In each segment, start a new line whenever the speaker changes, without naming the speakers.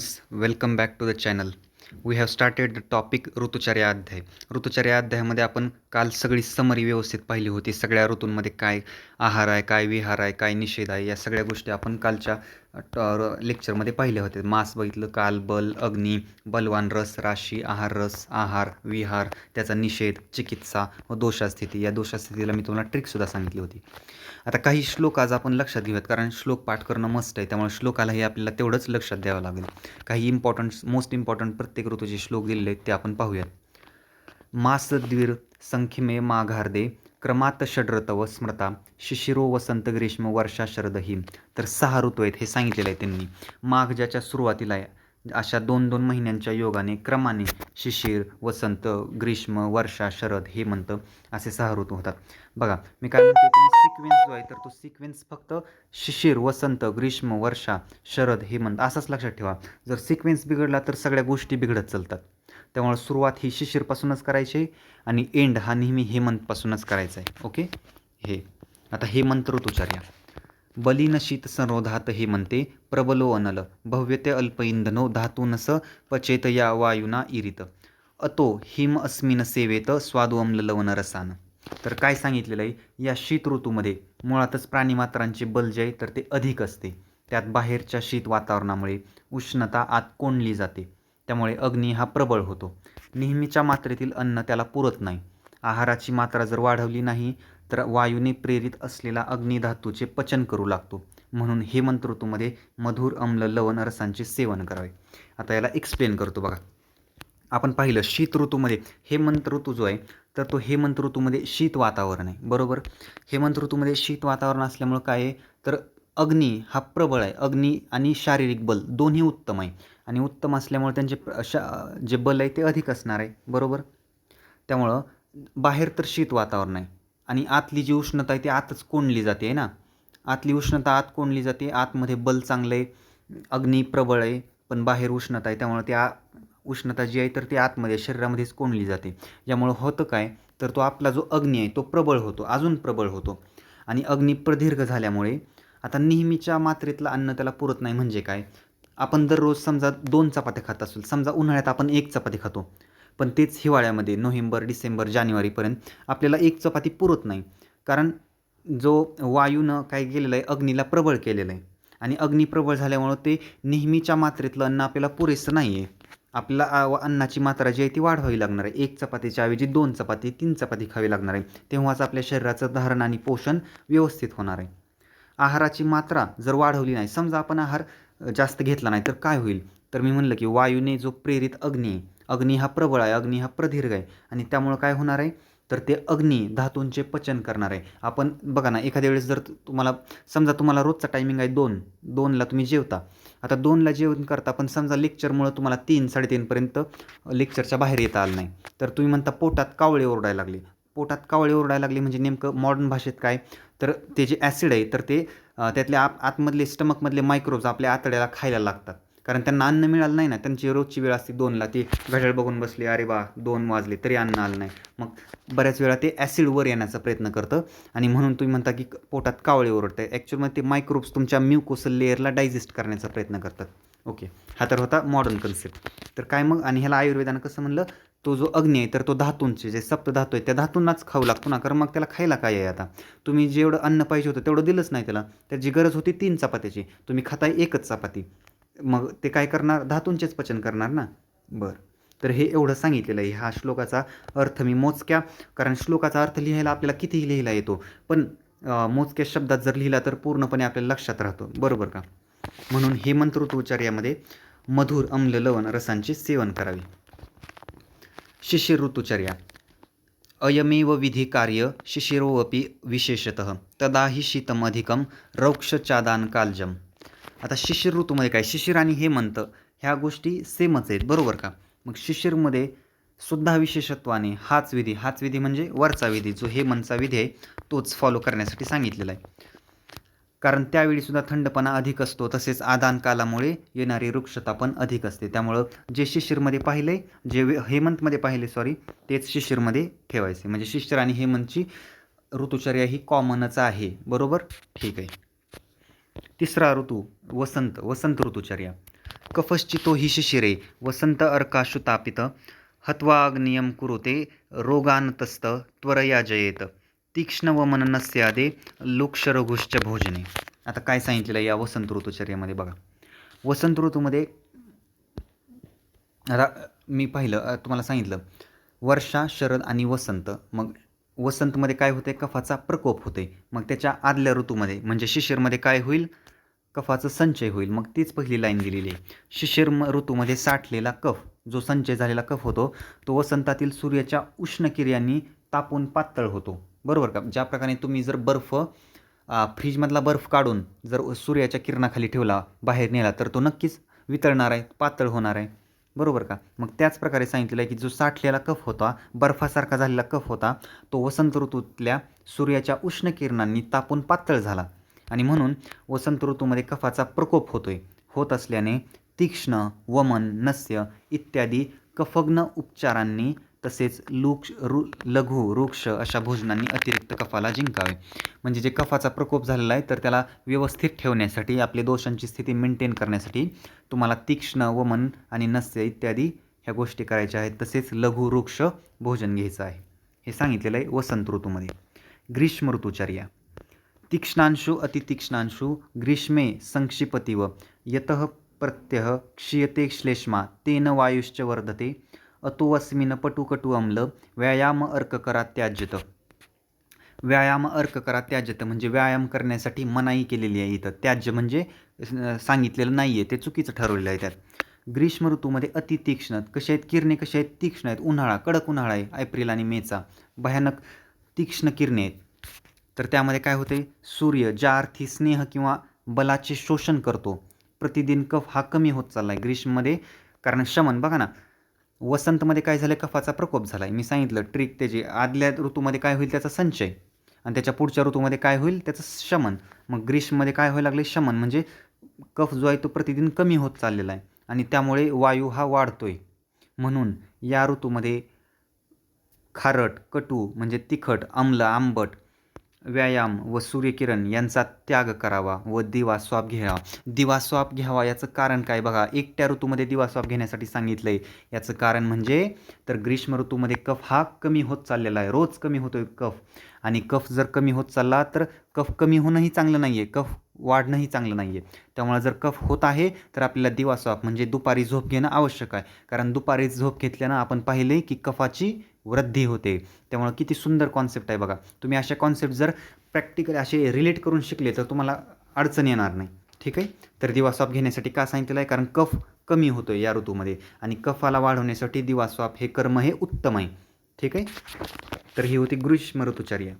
friends, welcome back to the channel. We have started the topic ऋतुचर्या अध्याय. ऋतुचर्या अध्यायामध्ये आपण काल सगळी समरी व्यवस्थित पाहिली होती. सगळ्या ऋतूंमध्ये काय आहार आहे, काय विहार आहे, काय निषेध आहे, या सगळ्या गोष्टी आपण कालच्या लेक्चरमध्ये पाहिल्या होत्या. मास बघितलं, काल, बल, अग्नी, बलवान रस, राशी, आहार रस, आहार, विहार, त्याचा निषेध, चिकित्सा व दोषास्थिती. या दोषास्थितीला मी तुम्हाला ट्रिकसुद्धा सांगितली होती. आता काही श्लोक आज आपण लक्षात घेऊयात, कारण श्लोक पाठ करणं मस्ट आहे. त्यामुळे श्लोकालाही आपल्याला तेवढंच लक्षात द्यावं लागेल. काही मोस्ट इम्पॉर्टंट प्रत्येक ऋतूचे श्लोक दिलेले आहेत ते आपण पाहूयात. मासद्वीर संख्यमे माघार्दे क्रमात षड्रतव स्मृता शिशिरो वसंत ग्रीष्म वर्षा शरद ही. तर 6 ऋतू आहेत हे सांगितलेलं आहे त्यांनी. माघ ज्याच्या सुरुवातीला आहे अशा 2-2 महिन्यांच्या योगाने क्रमाने शिशिर, वसंत, ग्रीष्म, वर्षा, शरद, हेमंत असे 6 ऋतू होतात. बघा मी काय म्हणतो, तुम्ही सिक्वेन्स जो आहे तर तो सिक्वेन्स फक्त शिशिर, वसंत, ग्रीष्म, वर्षा, शरद, हेमंत असाच लक्षात ठेवा. जर सिक्वेन्स बिघडला तर सगळ्या गोष्टी बिघडत चालतात. त्यामुळे सुरुवात ही शिशिरपासूनच करायची आणि एंड हा नेहमी हेमंतपासूनच करायचा आहे. ओके. हे आता हेमंत ऋतुचर्या. बलीन शीत संरोधात हेमंते प्रबलो अनल भव्यते अल्प इंधनो धातूनस पचेत या वायुना इरित अतो हिम अस्मिन सेवेत स्वादू अम्ल लवण रसान. तर काय सांगितलेलं आहे, या शीत ऋतूमध्ये मुळातच प्राणीमात्रांचे बल जे आहे तर ते अधिक असते. त्यात बाहेरच्या शीत वातावरणामुळे उष्णता आत कोंडली जाते. त्यामुळे अग्नी हा प्रबळ होतो. नेहमीच्या मात्रेतील अन्न त्याला पुरत नाही. आहाराची मात्रा जर वाढवली नाही तर वायूने प्रेरित असलेला अग्निधातूचे पचन करू लागतो. म्हणून हेमंत ऋतूमध्ये मधुर अम्ल लवण रसांचे सेवन करावे. आता याला एक्सप्लेन करतो. बघा आपण पाहिलं शीत ऋतूमध्ये हेमंत ऋतू जो आहे तर तो हेमंत ऋतूमध्ये शीत वातावरण आहे. बरोबर. हेमंत ऋतूमध्ये शीत वातावरण असल्यामुळं काय आहे तर अग्नी हा प्रबळ आहे. अग्नी आणि शारीरिक बल दोन्ही उत्तम आहे आणि उत्तम असल्यामुळे त्यांचे जे बल आहे ते अधिक असणार आहे. बरोबर. त्यामुळं बाहेर तर शीत वातावरण आहे आणि आतली जी उष्णता आहे ती आतच कोंडली जाते आहे ना. आतली उष्णता आत कोंडली जाते. आतमध्ये बल चांगलं आहे, अग्नी प्रबळ आहे, पण बाहेर उष्णता आहे. त्यामुळे त्या उष्णता जी आहे तर ती आतमध्ये शरीरामध्येच कोंडली जाते. यामुळं होतं काय तर तो आपला जो अग्नी आहे तो प्रबळ होतो, अजून प्रबळ होतो. आणि अग्नी प्रदीर्घ झाल्यामुळे आता नेहमीच्या मात्रेतलं अन्न त्याला पुरत नाही. म्हणजे काय, आपण दररोज समजा 2 चपात्या खात असेल, समजा उन्हाळ्यात आपण 1 चपाती खातो, पण तेच हिवाळ्यामध्ये नोव्हेंबर, डिसेंबर, जानेवारीपर्यंत आपल्याला 1 चपाती पुरत नाही. कारण जो वायूनं काय केलेलं आहे, अग्नीला प्रबळ केलेलं आहे आणि अग्नी प्रबळ झाल्यामुळं ते नेहमीच्या मात्रेतलं अन्न आपल्याला पुरेसं नाही आहे. आपल्याला अन्नाची मात्रा जी आहे ती वाढवावी लागणार आहे. 1 चपातीच्या ऐवजी 2 चपाती, 3 चपाती खावी लागणार आहे. तेव्हाच आपल्या शरीराचं धारण आणि पोषण व्यवस्थित होणार आहे. आहाराची मात्रा जर वाढवली नाही, समजा आपण आहार जास्त घेतला नाही तर काय होईल, तर मी म्हणलं की वायूने जो प्रेरित अग्नी आहे, अग्नी हा प्रबळ आहे, अग्नी हा प्रदीर्घ आहे आणि त्यामुळं काय होणार आहे तर ते अग्नी धातूंचे पचन करणार आहे. आपण बघा ना, एखाद्या वेळेस जर तुम्हाला समजा तुम्हाला रोजचा टायमिंग आहे 2ला तुम्ही जेवता. आता 2ला जेवण करता, पण समजा लेक्चरमुळं तुम्हाला 3-3:30पर्यंत लेक्चरच्या बाहेर येता आलं नाही, तर तुम्ही म्हणता पोटात कावळे ओरडायला लागले. पोटात कावळे ओरडायला लागले म्हणजे नेमकं मॉडर्न भाषेत काय तर ते जे ॲसिड आहे तर ते त्यातले आतमधले स्टमकमधले मायक्रोब्स आपल्या आतड्याला खायला लागतात. कारण त्यांना अन्न मिळालं नाही ना, त्यांची रोजची वेळ असते 2ला, ते घड्याळ बघून बसले, अरे बा 2 वाजले तरी अन्न आलं नाही. मग बऱ्याच वेळा ते ॲसिड वर येण्याचा प्रयत्न करतं आणि म्हणून तुम्ही म्हणता की पोटात कावळे ओरडते. ॲक्च्युअलमध्ये ते मायक्रोब्स तुमच्या म्युकोसल लेअरला डायजेस्ट करण्याचा प्रयत्न करतात. ओके. हा तर होता मॉडर्न कन्सेप्ट. तर काय मग, आणि ह्याला आयुर्वेदानं कसं म्हणलं, तो जो अग्नी आहे तर तो धातूंचे जे सप्तधातू आहेत त्या धातूंनाच खाऊ लागतो ना, कारण मग त्याला खायला काय आहे. आता तुम्ही जेवढं अन्न पाहिजे होतं तेवढं दिलंच नाही त्याला. त्याची गरज होती 3 चपात्याची, तुम्ही खाताय 1च चपाती. मग ते काय करणार, धातूंचेच पचन करणार ना. बरं. तर हे एवढं सांगितलेलं आहे. हा श्लोकाचा अर्थ मी मोजक्या, कारण श्लोकाचा अर्थ लिहायला आपल्याला कितीही लिहिला येतो, पण मोजक्या शब्दात जर लिहिला तर पूर्णपणे आपल्याला लक्षात राहतो. बरोबर का. म्हणून हेमंत ऋतुचर्यामध्ये मधुर अम्ल लवण रसांचे सेवन करावे. शिशिर ऋतुचर्या. अयमेव विधी कार्य शिशिरोऽपि विशेषतः तदाहि शीतमधिकं रौक्षचादान कालजम. आता शिशिर ऋतूमध्ये काय, शिशिर आणि हेमंत ह्या गोष्टी सेमच आहेत. बरोबर का. मग शिशिरमध्ये सुद्धा विशेषत्वाने हाच विधी म्हणजे वरचा विधी, जो हेमंतचा विधी आहे तोच फॉलो करण्यासाठी सांगितलेला आहे. कारण त्यावेळी सुद्धा थंडपणा अधिक असतो, तसेच आदान कालामुळे येणारी वृक्षता पण अधिक असते. त्यामुळं जे शिशिरमध्ये पाहिले, जे हेमंतमध्ये पाहिले तेच शिशिरमध्ये ठेवायचे. म्हणजे शिशिर आणि हेमंतची ऋतुचर्या ही कॉमनच आहे. बरोबर. ठीक आहे. तिसरा ऋतू वसंत ऋतुचर्या. कफश्चितो हि शिशिरे वसंत अर्काशु तापित हत्वाग्नियं कुरुते रोगानतस्त त्वरया जयेत तीक्ष्ण व मननस्यादे लोक्षरघुश्च भोजने. आता काय सांगितलेलं आहे या वसंत ऋतुचर्यामध्ये बघा. वसंत ऋतूमध्ये आता मी पाहिलं तुम्हाला सांगितलं वर्षा, शरद आणि वसंत. मग वसंतमध्ये काय होते, कफाचा प्रकोप होते. मग त्याच्या आदल्या ऋतूमध्ये म्हणजे शिशिरमध्ये काय होईल, कफाचा संचय होईल. मग तीच पहिली लाईन दिलेली आहे. शिशिर ऋतूमध्ये साठलेला कफ, जो संचय झालेला कफ होतो, तो वसंतातील सूर्याच्या उष्ण किरणांनी तापून पातळ होतो. बरोबर का. ज्या प्रकारे तुम्ही जर बर्फ फ्रीजमधला बर्फ काढून जर सूर्याच्या किरणाखाली ठेवला, बाहेर नेला, तर तो नक्कीच वितळणार आहे, पातळ होणार आहे. बरोबर का. मग त्याच प्रकारे सांगितलेलं आहे की जो साठलेला कफ होता, बर्फासारखा झालेला कफ होता, तो वसंत ऋतूतल्या सूर्याच्या उष्ण किरणांनी तापून पातळ झाला आणि म्हणून वसंत ऋतूमध्ये कफाचा प्रकोप होत असल्याने तीक्ष्ण, वमन, नस्य इत्यादी कफग्न उपचारांनी तसेच लघु वृक्ष अशा भोजनांनी अतिरिक्त कफाला जिंकावे. म्हणजे जे कफाचा प्रकोप झालेला आहे तर त्याला व्यवस्थित ठेवण्यासाठी, आपले दोषांची स्थिती मेंटेन करण्यासाठी तुम्हाला तीक्ष्ण, वमन आणि नस्य इत्यादी ह्या गोष्टी करायच्या आहेत. तसेच लघु वृक्ष भोजन घ्यायचं आहे. हे सांगितलेलं आहे वसंत ऋतूमध्ये. ग्रीष्म ऋतुचर्या. तीक्ष्णांशु अतितीक्ष्णांशु ग्रीष्मे संक्षिपतीव यतः प्रत्यह क्षीयते श्लेष्मा तेन वायुश्च वर्धते अतोऽस्मिन् पटुकटु अम्ल व्यायाम अर्क करा त्याज्यत. व्यायाम अर्क करा त्याज्यत म्हणजे व्यायाम करण्यासाठी मनाई केलेली आहे इथं. त्याज्य म्हणजे सांगितलेलं नाही आहे, ते चुकीचं ठरवलेलं आहे त्यात. ग्रीष्म ऋतूमध्ये अतितीक्ष्ण कसे आहेत, किरणे कसे आहेत, तीक्ष्ण आहेत. उन्हाळा, कडक उन्हाळा आहे एप्रिल आणि मेचा, भयानक तीक्ष्ण किरणे आहेत. तर त्यामध्ये काय होते, सूर्य ज्या अर्थी स्नेह किंवा बलाचे शोषण करतो, प्रतिदिन कफ हा कमी होत चालला आहे ग्रीष्ममध्ये. कारण शमन बघा ना, वसंतमध्ये काय झालं, कफाचा प्रकोप झाला आहे. मी सांगितलं ट्रिक त्याची. आदल्या ऋतूमध्ये काय होईल, त्याचा संचय, आणि त्याच्या पुढच्या ऋतूमध्ये काय होईल, त्याचं शमन. मग ग्रीष्ममध्ये काय व्हायला लागले, शमन म्हणजे कफ जो आहे तो प्रतिदिन कमी होत चाललेला आहे आणि त्यामुळे वायू हा वाढतोय. म्हणून या ऋतूमध्ये खारट, कटू म्हणजे तिखट, आम्ल, आंबट, व्यायाम व सूर्यकिरण यांचा त्याग करावा व दिवास्वाप घ्यावा. दिवास्वाप घ्यावा याचं कारण काय बघा. एकट्या ऋतूमध्ये दिवास्वाप घेण्यासाठी सांगितलं आहे. याचं कारण म्हणजे तर ग्रीष्म ऋतूमध्ये कफ हा कमी होत चाललेला आहे, रोज कमी होतोय कफ. आणि कफ जर कमी होत चालला तर कफ कमी होणंही चांगलं नाही आहे, कफ वाढणंही चांगलं नाही आहे. त्यामुळे जर कफ होत आहे तर आपल्याला दिवास्वाप म्हणजे दुपारी झोप घेणं आवश्यक आहे. कारण दुपारी झोप घेतल्यानं आपण पाहिले की कफाची वृद्धी होते. त्यामुळे किती सुंदर कॉन्सेप्ट आहे बघा. तुम्ही अशा कॉन्सेप्ट जर प्रॅक्टिकली असे रिलेट करून शिकले तर तुम्हाला अडचण येणार नाही. ठीक आहे. तर दिवास्वाप घेण्यासाठी का सांगितलेलं आहे, कारण कफ कमी होतो या ऋतूमध्ये आणि कफाला वाढवण्यासाठी दिवास्वाप हे कर्म हे उत्तम आहे. ठीक आहे. तर ही होती ग्रीष्म ऋतुचर्या.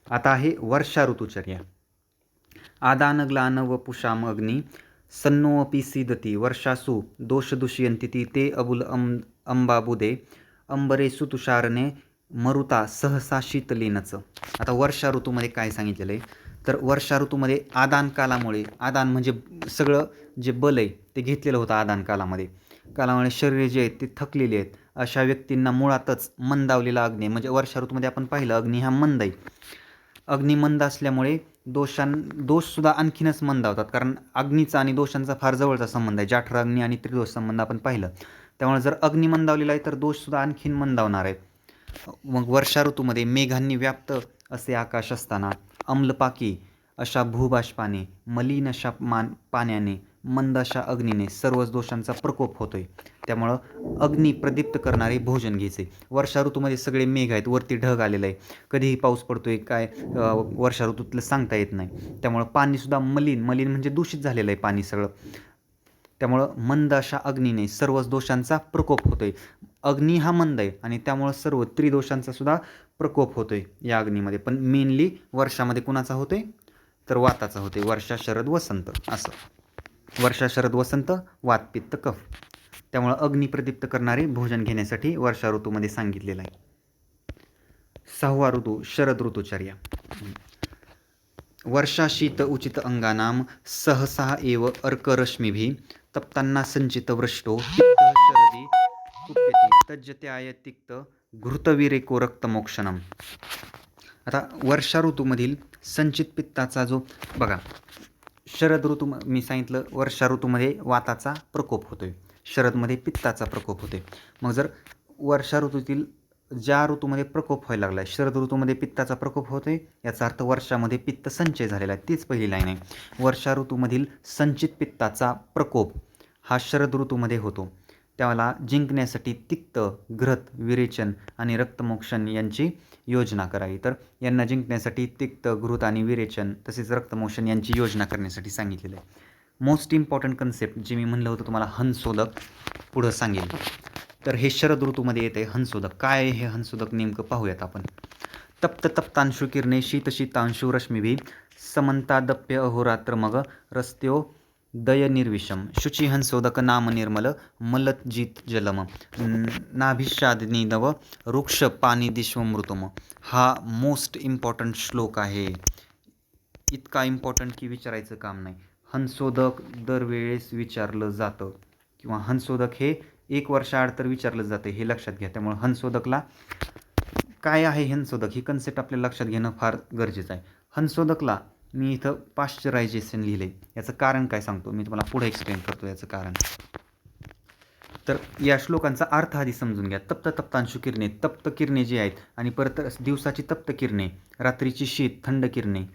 आता आहे वर्षा ऋतुचर्या. आदान ग्लान व पुषाम अग्नी सन्नोऽपि सीदती वर्षासु दोषदुष्यन्ति ते अबुल अंबाबुदे अंबरेसु तुषारने मरुता सहसा शीतलीनच. आता वर्षा ऋतूमध्ये काय सांगितलेलं आहे, तर वर्षा ऋतूमध्ये आदान कालामुळे, आदान म्हणजे सगळं जे बल आहे ते घेतलेलं होतं आदान कालामुळे शरीर जे आहेत ते थकलेले आहेत. अशा व्यक्तींना मुळातच मंदावलेला अग्नी, म्हणजे वर्षा ऋतूमध्ये आपण पाहिलं अग्नी हा मंद आहे. अग्नी मंद असल्यामुळे दोषसुद्धा आणखीनच मंदावतात. कारण अग्नीचा आणि दोषांचा फार जवळचा संबंध आहे. जाठर अग्नी आणि त्रिदोष संबंध आपण पाहिलं. त्यामुळे जर अग्नी मंदावलेला आहे तर दोषसुद्धा आणखीन मंदावणार आहेत. मग वर्षा ऋतूमध्ये मेघांनी व्याप्त असे आकाश असताना अम्लपाकी अशा भूबाष्पाने, मलिन अशा पाण्याने, मंद अशा अग्नीने सर्वच दोषांचा प्रकोप होतोय. त्यामुळं अग्नी प्रदीप्त करणारे भोजन घ्यायचे. वर्षा ऋतूमध्ये सगळे मेघ आहेत, वरती ढग आलेलं आहे, कधीही पाऊस पडतोय काय वर्षा ऋतूतलं सांगता येत नाही. त्यामुळं पाणीसुद्धा मलिन म्हणजे दूषित झालेलं आहे पाणी सगळं. त्यामुळं मंद अशा अग्नीने सर्वच दोषांचा प्रकोप होतोय. अग्नी हा मंद आहे आणि त्यामुळं सर्व त्रिदोषांचा सुद्धा प्रकोप होतोय या अग्नीमध्ये. पण मेनली वर्षामध्ये कुणाचा होतोय, तर वाताचा होतोय. वर्षा, शरद, वसंत असं. वर्षा, शरद, वसंत, वात, पित्त, कफ. त्यामुळं अग्नी प्रदीप्त करणारे भोजन घेण्यासाठी वर्षा ऋतूमध्ये सांगितलेलं आहे. 6वा ऋतू शरद ऋतुचर्या. वर्षा शीत उचित अंगानाम सहसा एव अर्करश्मिभिः तप्तांना संचित वृष्टो पित्तः शरदी कुप्यति तज्जत्याय तिक्त घृतविरेको रक्तमोक्षणम. आता वर्षा ऋतूमधील संचित पित्ताचा जो बघा, शरद ऋतू मी सांगितलं वर्षा ऋतूमध्ये वाताचा प्रकोप होतोय, शरदमध्ये पित्ताचा प्रकोप होतोय. मग जर वर्षा ऋतूतील ज्या ऋतूमध्ये प्रकोप व्हायला लागला आहे, शरद ऋतूमध्ये पित्ताचा प्रकोप होतोय, याचा अर्थ वर्षामध्ये पित्त संचय झालेला आहे. तीच पहिली लाईन आहे. वर्षा ऋतूमधील संचित पित्ताचा प्रकोप हा शरद ऋतूमध्ये होतो. त्याला जिंकण्यासाठी तिक्त, घृत, विरेचन आणि रक्तमोक्षण यांची योजना करावी. तर यांना जिंकण्यासाठी तिक्त, घृत आणि विरेचन तसेच रक्तमोक्षण यांची योजना करण्यासाठी सांगितलेलं आहे. मोस्ट इम्पॉर्टंट कन्सेप्ट जे मी म्हणलं होतं तुम्हाला, हंसोदक पुढं सांगेल. तर हे शरद ऋतूमध्ये येते हंसोदक. काय आहे हे हंसोदक नेमकं पाहूयात आपण. तप्त तप्तांशु किरणे शीत शीतांशु रश्मिभी समंतादप्य अहोरात्र मग रस्त्यो दय निर्विषम शुची हंसोदक नाम निर्मल मलज्जित जलम नाभिषादिनी नव वृक्ष पाणी दिश्वमृतम. हा मोस्ट इम्पॉर्टंट श्लोक आहे. इतका इम्पॉर्टंट की विचारायचं काम नाही. हंसोदक दरवेळेस विचारलं जातं किंवा हंसोदक हे एक वर्षाआड तर विचारलं जातं, हे लक्षात घ्या. त्यामुळे हंसोदकला काय आहे, हंसोदक ही कन्सेप्ट आपल्याला लक्षात घेणं फार गरजेचं आहे. हंसोदकला मी इथं पाश्चरायझेशन लिहिले, याचं कारण काय सांगतो मी तुम्हाला पुढे एक्सप्लेन करतो याचं कारण. तर या श्लोकांचा अर्थ आधी समजून घ्या. तप्त तप्तांशु किरणे, तप्त किरणे जी आहेत आणि परत दिवसाची तप्त किरणे, रात्रीची शीत थंड किरणे,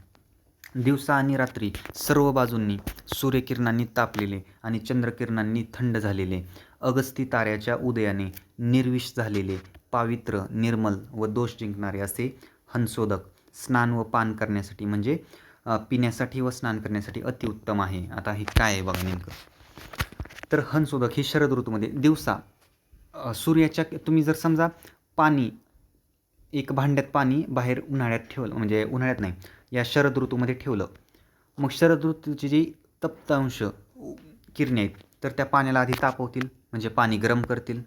दिवसा आणि रात्री सर्व बाजूंनी सूर्यकिरणांनी तापलेले आणि चंद्रकिरणांनी थंड झालेले, अगस्ती ताऱ्याच्या उदयाने निर्विष झालेले, पावित्र, निर्मल व दोष जिंकणारे असे हंसोदक स्नान व पान करण्यासाठी म्हणजे पिण्यासाठी व स्नान करण्यासाठी अतिउत्तम आहे. आता हे काय आहे बघा नेमकं. तर हंसोदक ही शरद ऋतूमध्ये दिवसा सूर्याच्या, तुम्ही जर समजा पाणी एक भांड्यात पाणी बाहेर उन्हाळ्यात ठेवलं, म्हणजे उन्हाळ्यात नाही, या शरद ऋतूमध्ये ठेवलं, मग शरद ऋतूची जी तप्तांश किरणे आहेत तर त्या पाण्याला आधी तापवतील म्हणजे पाणी गरम करतील.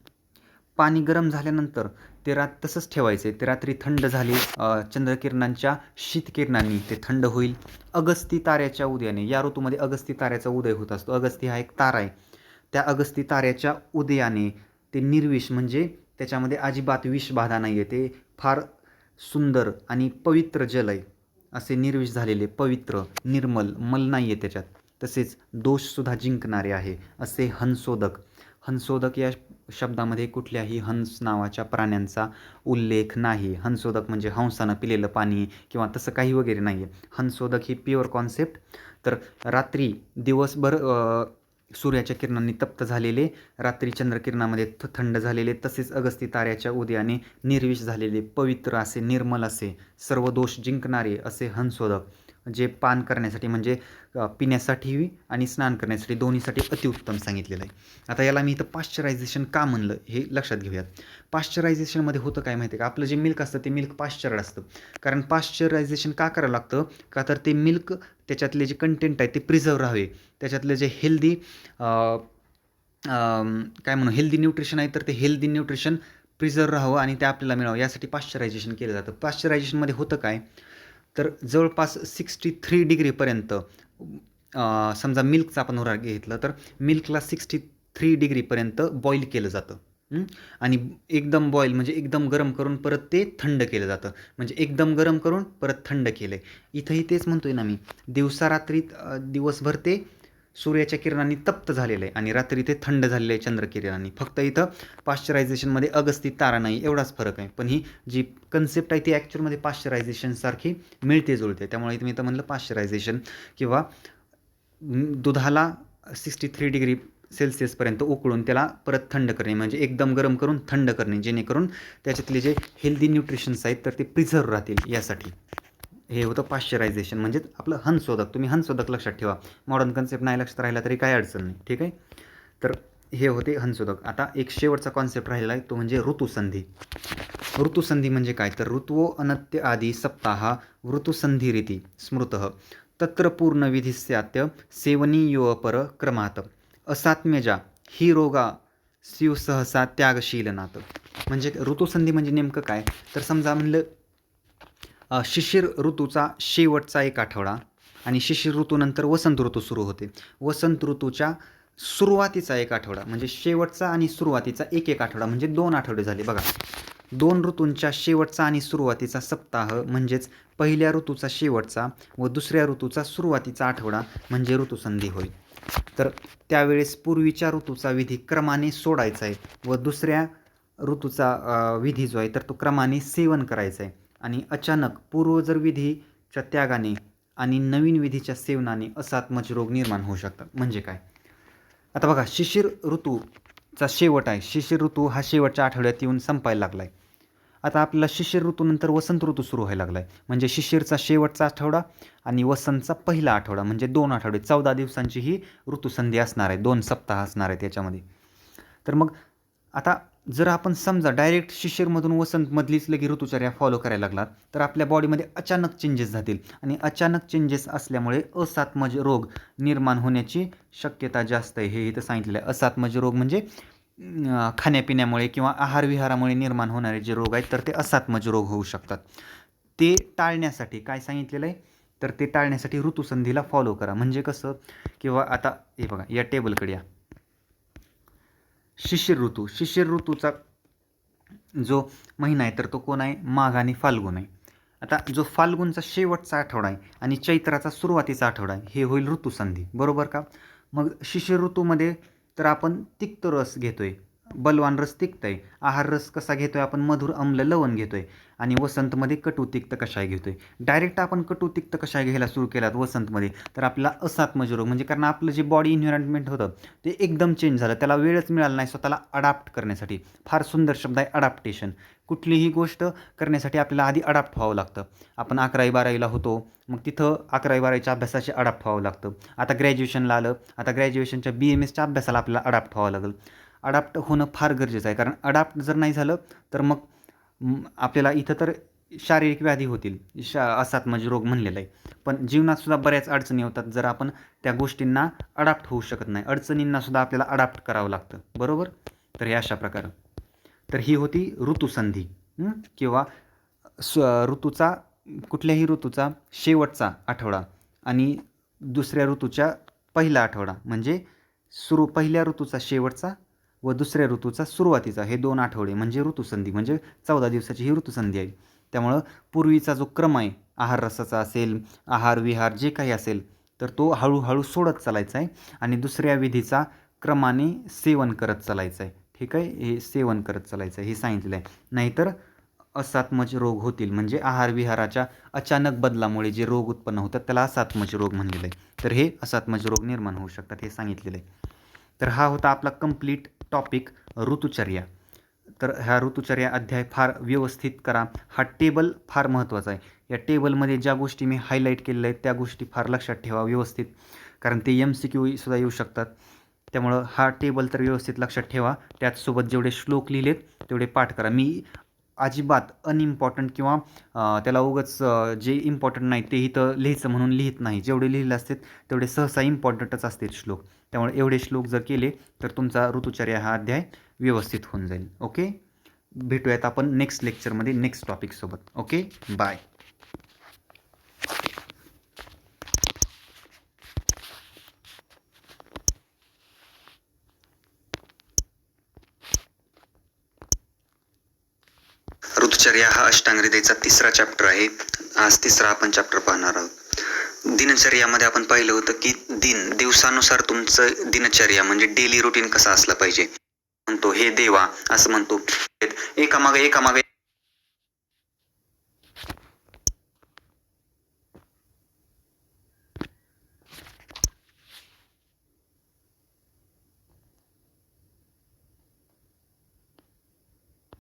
पाणी गरम झाल्यानंतर ते तसंच ठेवायचं आहे. ते रात्री थंड झाले, चंद्रकिरणांच्या शीतकिरणांनी ते थंड होईल. अगस्ती ताऱ्याच्या उदयाने, या ऋतूमध्ये अगस्ती ताऱ्याचा उदय होत असतो. अगस्ती हा एक तारा आहे. त्या अगस्ती ताऱ्याच्या उदयाने ते निर्विष म्हणजे त्याच्यामध्ये अजिबात विषबाधा नाही आहे, ते फार सुंदर आणि पवित्र जल आहे. असे निर्विष झालेले, पवित्र, निर्मल, मल नाही आहे त्याच्यात, तसेच दोषसुद्धा जिंकणारे आहे असे हंसोदक. हंसोदक या शब्दामध्ये कुठल्याही हंस नावाच्या प्राण्यांचा उल्लेख नाही. हंसोदक म्हणजे हंसानं पिलेलं पाणी किंवा तसं काही वगैरे नाही आहे. हंसोदक ही प्युअर कॉन्सेप्ट. तर रात्री दिवसभर सूर्याच्या किरणांनी तप्त झालेले, रात्री चंद्रकिरणामध्ये थंड झालेले, तसेच अगस्ती ताऱ्याच्या उदयाने निर्विष झालेले, पवित्र असे, निर्मल असे, सर्व दोष जिंकणारे असे हंसोदक, जे पान करण्यासाठी म्हणजे पिण्यासाठी आणि स्नान करण्यासाठी दोन्हीसाठी अतिउत्तम सांगितलेलं आहे. आता याला मी इथं पाश्चरायझेशन का म्हणलं हे लक्षात घेऊयात. पाश्चरायझेशनमध्ये होतं काय माहिती आहे का, आपलं जे मिल्क असतं ते मिल्क पाश्चर्ड असतं. कारण पाश्चरायझेशन का करावं लागतं का, तर ते मिल्क त्याच्यातले जे कंटेंट आहे ते प्रिझर्व राहावे, त्याच्यातले जे हेल्दी काय म्हणू हेल्दी न्यूट्रिशन आहे तर ते हेल्दी न्यूट्रिशन प्रिझर्व राहावं आणि ते आपल्याला मिळावं, यासाठी पाश्चरायझेशन केलं जातं. पाश्चरायझेशनमध्ये होतं काय, तर जवळपास 63 डिग्रीपर्यंत, समजा मिल्कचं आपण उदाहरण घेतलं तर मिल्कला 63 डिग्रीपर्यंत बॉईल केलं जातं आणि एकदम बॉईल म्हणजे एकदम गरम करून परत ते थंड केलं जातं. म्हणजे एकदम गरम करून परत थंड केलं आहे. इथंही तेच म्हणतोय ना मी, दिवसा रात्री दिवसभर ते सूर्याच्या किरणांनी तप्त झालेलं आहे आणि रात्री ते थंड झालेलं आहे चंद्रकिरणांनी. फक्त इथं पाश्चरायझेशनमध्ये अगस्ती तारा नाही एवढाच फरक आहे, पण ही जी कन्सेप्ट आहे ती ॲक्च्युअलमध्ये पाश्चरायझेशनसारखी मिळते जुळते. त्यामुळे मी इथं म्हणलं पाश्चरायझेशन किंवा दुधाला 63 डिग्री सेल्सिअसपर्यंत उकळून त्याला परत थंड करणे म्हणजे एकदम गरम करून थंड करणे, जेणेकरून त्याच्यातले जे हेल्दी न्यूट्रिशन्स आहेत तर ते प्रिझर्व राहतील, यासाठी हे होतं पाश्चरायझेशन. म्हणजे आपलं हंसोदक. तुम्ही हंसोदक लक्षात ठेवा, मॉडर्न कन्सेप्ट नाही लक्षात राहिला तरी काही अडचण नाही, ठीक आहे. तर हे होते हंसोदक. आता एक शेवटचा कॉन्सेप्ट राहिलेला आहे तो म्हणजे ऋतुसंधी. ऋतुसंधी म्हणजे काय, तर ऋतुओ अनत्य आदी सप्ताह ऋतुसंधिरिती स्मृतः तत्र पूर्ण विधिस्यात्य सेवनीयोपर क्रमात असात्म्यजा ही रोगा स्यू सहसा त्यागशीलनात. म्हणजे ऋतुसंधी म्हणजे नेमकं काय, तर समजा म्हणलं शिशिर ऋतूचा शेवटचा एक आठवडा आणि शिशिर ऋतूनंतर वसंत ऋतू सुरू होते. वसंत ऋतूच्या सुरुवातीचा एक आठवडा म्हणजे शेवटचा आणि सुरुवातीचा एक आठवडा म्हणजे 2 आठवडे झाले बघा. दोन ऋतूंच्या शेवटचा आणि सुरुवातीचा सप्ताह म्हणजेच पहिल्या ऋतूचा शेवटचा व दुसऱ्या ऋतूचा सुरुवातीचा आठवडा म्हणजे ऋतुसंधी होय. तर त्यावेळेस पूर्वीच्या ऋतूचा विधी क्रमाने सोडायचा आहे व दुसऱ्या ऋतूचा विधी जो आहे तर तो क्रमाने सेवन करायचा आहे. आणि अचानक पूर्व जर विधीच्या त्यागाने आणि नवीन विधीच्या सेवनाने असात्मज रोग निर्माण होऊ शकतात. म्हणजे काय? आता बघा, शिशिर ऋतूचा शेवट आहे. शिशिर ऋतू हा शेवटच्या आठवड्यात येऊन संपायला लागला आहे. आता आपल्याला शिशिर ऋतूनंतर वसंत ऋतू सुरू व्हायला लागला आहे. म्हणजे शिशिरचा शेवटचा आठवडा आणि वसंतचा पहिला आठवडा म्हणजे 2 आठवडे 14 दिवसांची ही ऋतुसंधी असणार आहे. 2 सप्ताह असणार आहेत याच्यामध्ये. तर मग आता जर आपण समजा डायरेक्ट शिशिरमधून वसंतमधलीच लगी ऋतुचर्या फॉलो करायला लागलात तर आपल्या बॉडीमध्ये अचानक चेंजेस जातील आणि अचानक चेंजेस असल्यामुळे असात्मज रोग निर्माण होण्याची शक्यता जास्त आहे. हे इथं सांगितलेलं आहे. असात्मज रोग म्हणजे खाण्यापिण्यामुळे किंवा आहारविहारामुळे निर्माण होणारे जे रोग आहेत तर ते असात्मज रोग होऊ शकतात. ते टाळण्यासाठी काय सांगितलेलं आहे तर ते टाळण्यासाठी ऋतुसंधीला फॉलो करा. म्हणजे कसं? किंवा आता हे बघा, या टेबलकडे या. शिशिर ऋतूचा जो महिना आहे तर तो कोण आहे? माघ आणि फाल्गुन आहे. आता जो फाल्गुनचा शेवटचा आठवडा आहे आणि चैत्राचा सुरुवातीचा आठवडा आहे हे होईल ऋतुसंधी. बरोबर का? मग शिशिर ऋतूमध्ये तर आपण तिक्त रस घेतोय, बलवान रस तिक्त आहे. आहार रस कसा घेतोय आपण? मधुर आम्ल लवण घेतोय. आणि वसंतमध्ये कटू तिक्त कषाय घेतोय. डायरेक्ट आपण कटू तिक्त कषाय घ्यायला सुरू केलात वसंतमध्ये तर आपल्याला असात्मज रोग म्हणजे कारण आपलं जे बॉडी इन्व्हायरमेंट होतं ते एकदम चेंज झालं. त्याला वेळच मिळाला नाही स्वतःला अडॅप्ट करण्यासाठी. फार सुंदर शब्द आहे अडॅप्टेशन. कुठलीही गोष्ट करण्यासाठी आपल्याला आधी अडॅप्ट व्हावं लागतं. आपण 11वी-12वीला होतो, मग तिथं 11वी-12वीच्या अभ्यासाशी अडॅप्ट व्हावं लागतं. आता ग्रॅज्युएशनला आलं, आता ग्रॅज्युएशनच्या BMSच्या अभ्यासाला आपल्याला अडॅप्ट व्हावं लागेल. अडॅप्ट होणं फार गरजेचं आहे कारण अडॅप्ट जर नाही झालं तर मग आपल्याला इथं तर शारीरिक व्याधी होतील, असात्मज रोग म्हणलेला आहे. पण जीवनात सुद्धा बऱ्याच अडचणी होतात जर आपण त्या गोष्टींना अडॅप्ट होऊ शकत नाही. अडचणींना सुद्धा आपल्याला अडॅप्ट करावं लागतं. बरोबर? तर हे अशा प्रकारे. तर ही होती ऋतुसंधी किंवा ऋतूचा कुठल्याही ऋतूचा शेवटचा आठवडा आणि दुसऱ्या ऋतूच्या पहिला आठवडा म्हणजे पहिल्या ऋतूचा शेवटचा व दुसऱ्या ऋतूचा सुरुवातीचा हे 2 आठवडे म्हणजे ऋतुसंधी. म्हणजे 14 दिवसाची ही ऋतुसंधी आहे. त्यामुळं पूर्वीचा जो क्रम आहे आहार रसाचा असेल, आहार विहार जे काही असेल तर तो हळूहळू सोडत चालायचा आहे आणि दुसऱ्या विधीचा क्रमाने सेवन करत चालायचं आहे. ठीक आहे? हे सेवन करत चालायचं आहे हे सांगितलेलं आहे. नाहीतर असात्मज रोग होतील. म्हणजे आहार विहाराच्या अचानक बदलामुळे जे रोग उत्पन्न होतात त्याला असात्मज रोग म्हणलेलं आहे. तर हे असात्मज रोग निर्माण होऊ शकतात हे सांगितलेलं आहे. तर हा होता आपला कंप्लीट टॉपिक ऋतुचर्या. तर ह्या ऋतुचर्या अध्याय फार व्यवस्थित करा. हा टेबल फार महत्त्वाचा आहे. या टेबलमध्ये ज्या गोष्टी मी हायलाईट केलेल्या आहेत त्या गोष्टी फार लक्षात ठेवा व्यवस्थित, कारण ते MCQ सुद्धा येऊ शकतात. त्यामुळं हा टेबल तर व्यवस्थित लक्षात ठेवा. त्याचसोबत जेवढे श्लोक लिहिलेत तेवढे पाठ करा. मी अजिबात अनइम्पॉर्टंट किंवा त्याला उगाच जे इम्पॉर्टंट नाही ते इथं लिहायचं म्हणून लिहित नाही. जेवढे लिहिले असतात तेवढे सहसा इम्पॉर्टंटच असतात श्लोक. त्यामुळे एवढे श्लोक जर केले तर तुमचा ऋतुचर्या हा अध्याय व्यवस्थित होऊन जाईल. ओके, भेटूयात आपण नेक्स्ट लेक्चरमध्ये नेक्स्ट टॉपिकसोबत. Okay, bye. ऋतुचर्या हा अष्टांग हृदयचा 3रा चॅप्टर आहे. आज 3रा आपण चॅप्टर पाहणार आहोत. दिनचर्यामध्ये आपण पाहिलं होतं की दिवसानुसार तुमचं दिनचर्या म्हणजे डेली रुटीन कसा असला पाहिजे. म्हणतो हे देवा असं म्हणतो एकामागे